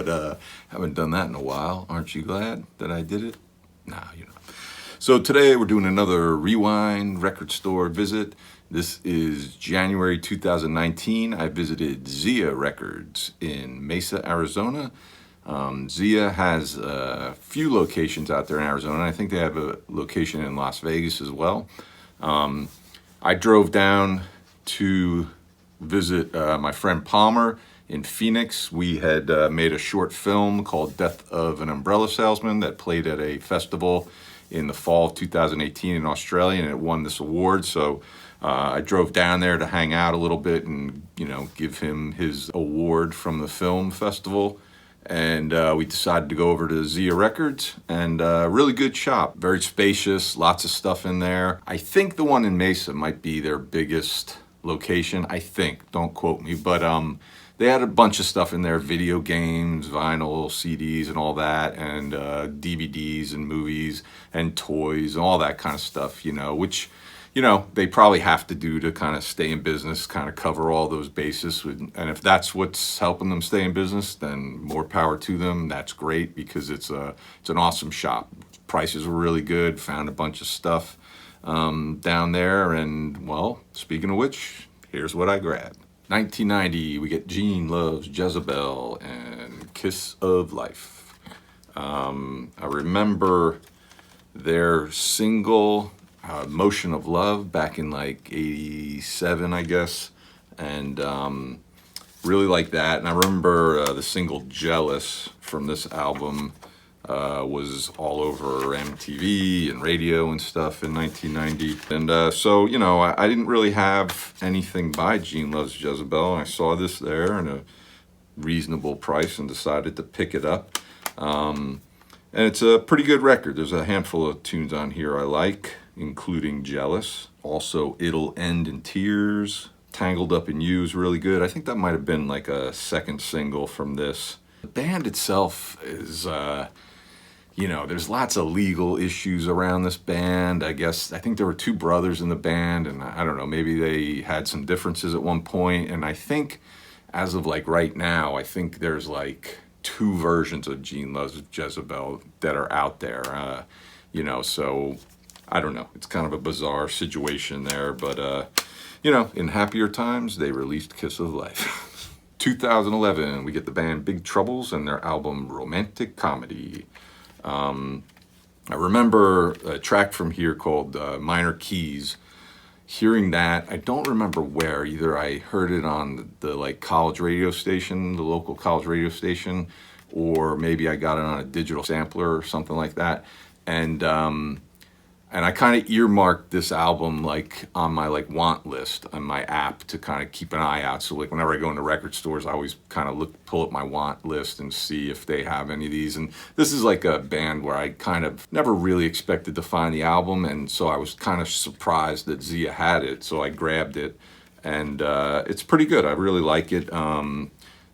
but haven't done that in a while. Aren't you glad that I did it? Nah, you know. So today we're doing another Rewind record store visit. This is January 2019. I visited Zia Records in Mesa, Arizona. Zia has a few locations out there in Arizona. I think they have a location in Las Vegas as well. I drove down to visit my friend Palmer in Phoenix. We had made a short film called Death of an Umbrella Salesman that played at a festival in the fall of 2018 in Australia, and it won this award. So I drove down there to hang out a little bit and, you know, give him his award from the film festival. And we decided to go over to Zia Records, and really good shop, very spacious, lots of stuff in there. I think the one in Mesa might be their biggest location, I think, don't quote me, but they had a bunch of stuff in there, video games, vinyl, CDs and all that, and DVDs and movies and toys and all that kind of stuff, you know, which, you know, they probably have to do to kind of stay in business, kind of cover all those bases. And if that's what's helping them stay in business, then more power to them. That's great, because it's an awesome shop. Prices were really good. Found a bunch of stuff down there. And, well, speaking of which, here's what I grabbed. 1990, we get Gene Loves Jezebel and Kiss of Life. I remember their single Motion of Love back in like 87, I guess, and really like that. And I remember the single Jealous from this album was all over MTV and radio and stuff in 1990. And so, you know, I didn't really have anything by Gene Loves Jezebel, and I saw this there at a reasonable price and decided to pick it up. And it's a pretty good record. There's a handful of tunes on here I like, including Jealous. Also, It'll End in Tears. Tangled Up in You is really good. I think that might have been like a second single from this. The band itself is, you know, there's lots of legal issues around this band. I think there were two brothers in the band, and I don't know, maybe they had some differences at one point. And I think as of like right now, I think there's like two versions of Gene Loves Jezebel that are out there, you know, so I don't know. It's kind of a bizarre situation there, but, you know, in happier times, they released Kiss of Life. 2011, we get the band Big Troubles and their album Romantic Comedy. I remember a track from here called Minor Keys. Hearing that, I don't remember where. Either I heard it on the like college radio station, the local college radio station, or maybe I got it on a digital sampler or something like that. And I kind of earmarked this album like on my like want list on my app to kind of keep an eye out. So like whenever I go into record stores, I always kind of pull up my want list and see if they have any of these. And this is like a band where I kind of never really expected to find the album, and so I was kind of surprised that Zia had it. So I grabbed it, and it's pretty good. I really like it.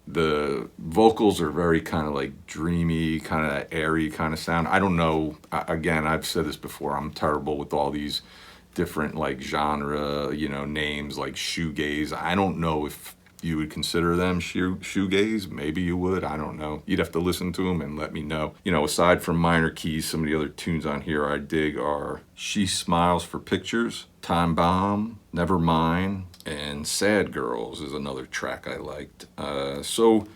The vocals are very kind of like dreamy, kind of airy kind of sound. I don't know. Again, I've said this before. I'm terrible with all these different like genre, you know, names like shoegaze. I don't know if you would consider them shoegaze. Maybe you would. I don't know. You'd have to listen to them and let me know. You know, aside from Minor Keys, some of the other tunes on here I dig are She Smiles for Pictures, Time Bomb, Never Mind, and Sad Girls is another track I liked. So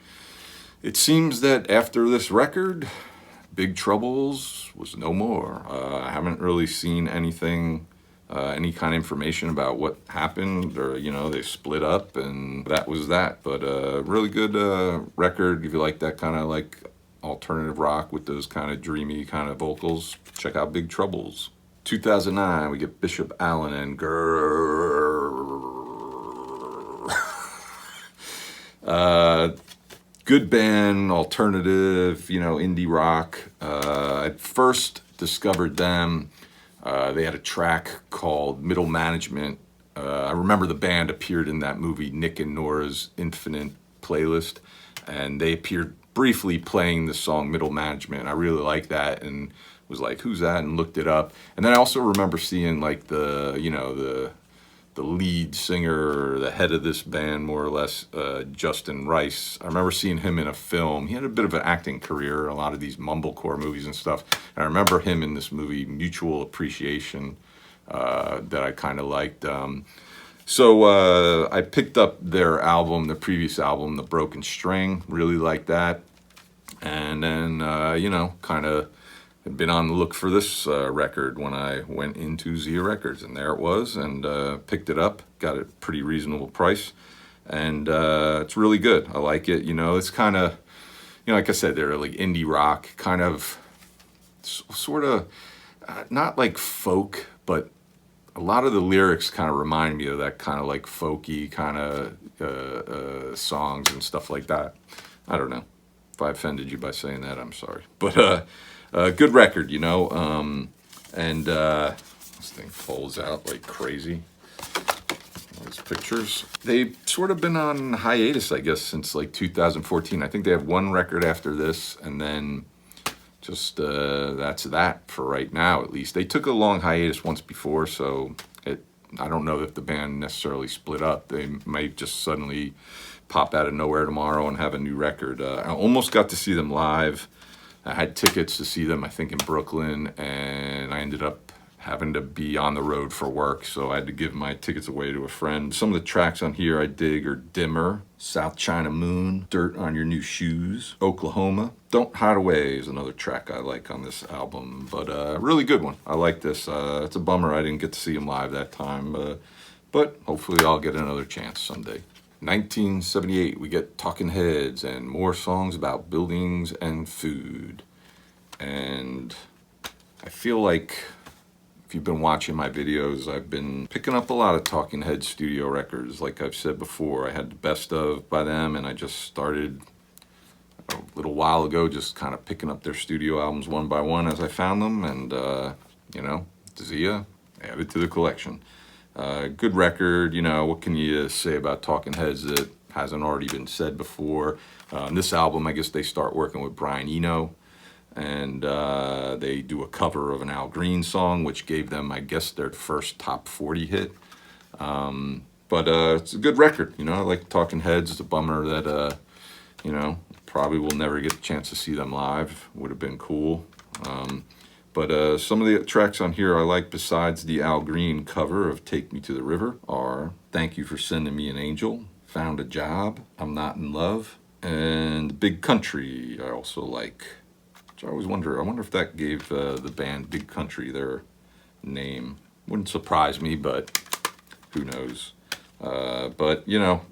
it seems that after this record, Big Troubles was no more. I haven't really seen anything, any kind of information about what happened, or, you know, they split up and that was that. But really good record. If you like that kind of like alternative rock with those kind of dreamy kind of vocals, check out Big Troubles. 2009, we get Bishop Allen and good band, alternative, you know, indie rock. I first discovered them. They had a track called Middle Management. I remember the band appeared in that movie Nick and Nora's Infinite Playlist, and they appeared briefly playing the song Middle Management. I really liked that and was like, who's that? And looked it up. And then I also remember seeing like the, you know, the the lead singer, the head of this band, more or less, Justin Rice. I remember seeing him in a film. He had a bit of an acting career, a lot of these mumblecore movies and stuff. And I remember him in this movie, Mutual Appreciation, that I kind of liked. So I picked up their album, the previous album, The Broken String. Really liked that. And then, kind of had been on the look for this record when I went into Zia Records, and there it was, and picked it up, got it at a pretty reasonable price, and it's really good. I like it. It's kind of, like I said, they're like indie rock, kind of, sort of, not like folk, but a lot of the lyrics kind of remind me of that kind of like folky kind of songs and stuff like that. I don't know. If I offended you by saying that, I'm sorry. But good record, and this thing folds out like crazy. All these pictures. They've sort of been on hiatus, I guess, since like 2014. I think they have one record after this, and then just that's that for right now, at least. They took a long hiatus once before, so I don't know if the band necessarily split up. They might just suddenly pop out of nowhere tomorrow and have a new record. I almost got to see them live. I had tickets to see them, I think, in Brooklyn, and I ended up having to be on the road for work, so I had to give my tickets away to a friend. Some of the tracks on here I dig are Dimmer, South China Moon, Dirt on Your New Shoes, Oklahoma. Don't Hide Away is another track I like on this album, but a really good one. I like this. It's a bummer I didn't get to see him live that time, but hopefully I'll get another chance someday. 1978, we get Talking Heads and more songs about buildings and food. And I feel like if you've been watching my videos, I've been picking up a lot of Talking Heads studio records. Like I've said before, I had the best of by them, and I just started a little while ago just kind of picking up their studio albums one by one as I found them, and Zia, added to the collection. Good record. What can you say about Talking Heads that hasn't already been said before? On this album, I guess they start working with Brian Eno, and they do a cover of an Al Green song, which gave them, I guess, their first top 40 hit. But it's a good record. I like Talking Heads. It's a bummer that, probably will never get the chance to see them live. Would have been cool. But some of the tracks on here I like, besides the Al Green cover of Take Me to the River, are Thank You for Sending Me an Angel, Found a Job, I'm Not in Love, and Big Country I also like. Which I always wonder if that gave the band Big Country their name. Wouldn't surprise me, but who knows. But,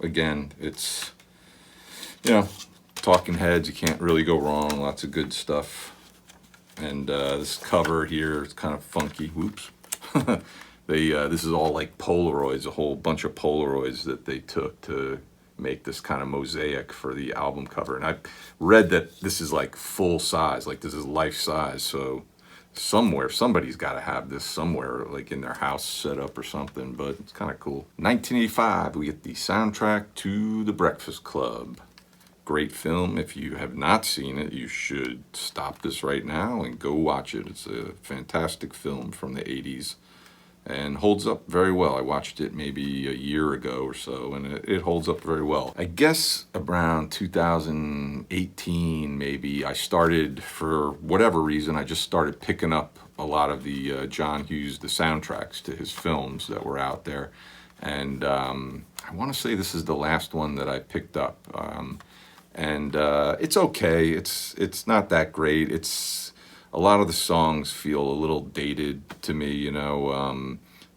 again, it's, Talking Heads, you can't really go wrong. Lots of good stuff. And this cover here is kind of funky. Whoops. This is all like Polaroids, a whole bunch of Polaroids that they took to make this kind of mosaic for the album cover. And I read that this is like full size, like this is life size. So somebody's got to have this somewhere, like in their house set up or something, but it's kind of cool. 1985, we get the soundtrack to The Breakfast Club. Great film. If you have not seen it, you should stop this right now and go watch it. It's a fantastic film from the 80s and holds up very well. I watched it maybe a year ago or so, and it holds up very well. I guess around 2018 maybe, I started, for whatever reason, I just started picking up a lot of the John Hughes, the soundtracks to his films that were out there. And I want to say this is the last one that I picked up. And it's okay. It's not that great. It's a lot of the songs feel a little dated to me.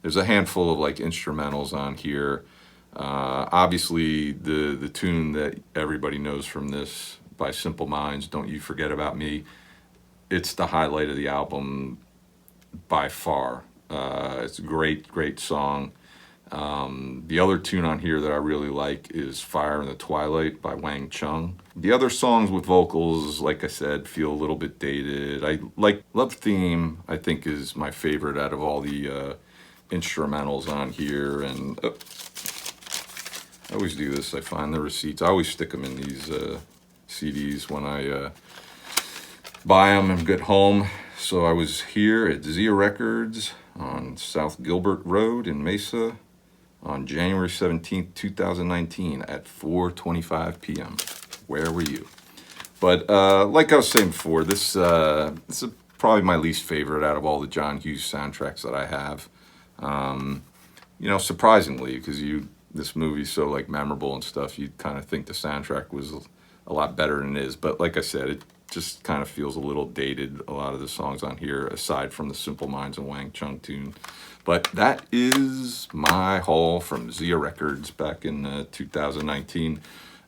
There's a handful of like instrumentals on here. Obviously, the tune that everybody knows from this by Simple Minds, "Don't You Forget About Me." It's the highlight of the album by far. It's a great song. The other tune on here that I really like is Fire in the Twilight by Wang Chung. The other songs with vocals, like I said, feel a little bit dated. I like Love Theme, I think, is my favorite out of all the instrumentals on here. And I always do this. I find the receipts. I always stick them in these CDs when I buy them and get home. So I was here at Zia Records on South Gilbert Road in Mesa. on January 17th, 2019 at 4:25 p.m. Where were you? But like I was saying before, this is probably my least favorite out of all the John Hughes soundtracks that I have. Surprisingly, because this movie's so like memorable and stuff, you'd kind of think the soundtrack was a lot better than it is. But like I said, it just kind of feels a little dated, a lot of the songs on here, aside from the Simple Minds and Wang Chung tune. But that is my haul from Zia Records back in 2019.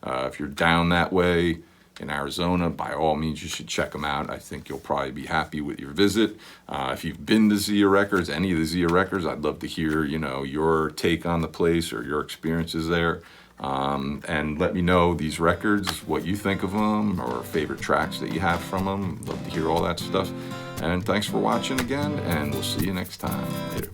If you're down that way in Arizona, by all means, you should check them out. I think you'll probably be happy with your visit. If you've been to Zia Records, any of the Zia Records, I'd love to hear, your take on the place or your experiences there. And let me know these records, what you think of them, or favorite tracks that you have from them. Love to hear all that stuff. And thanks for watching again, and we'll see you next time. Later.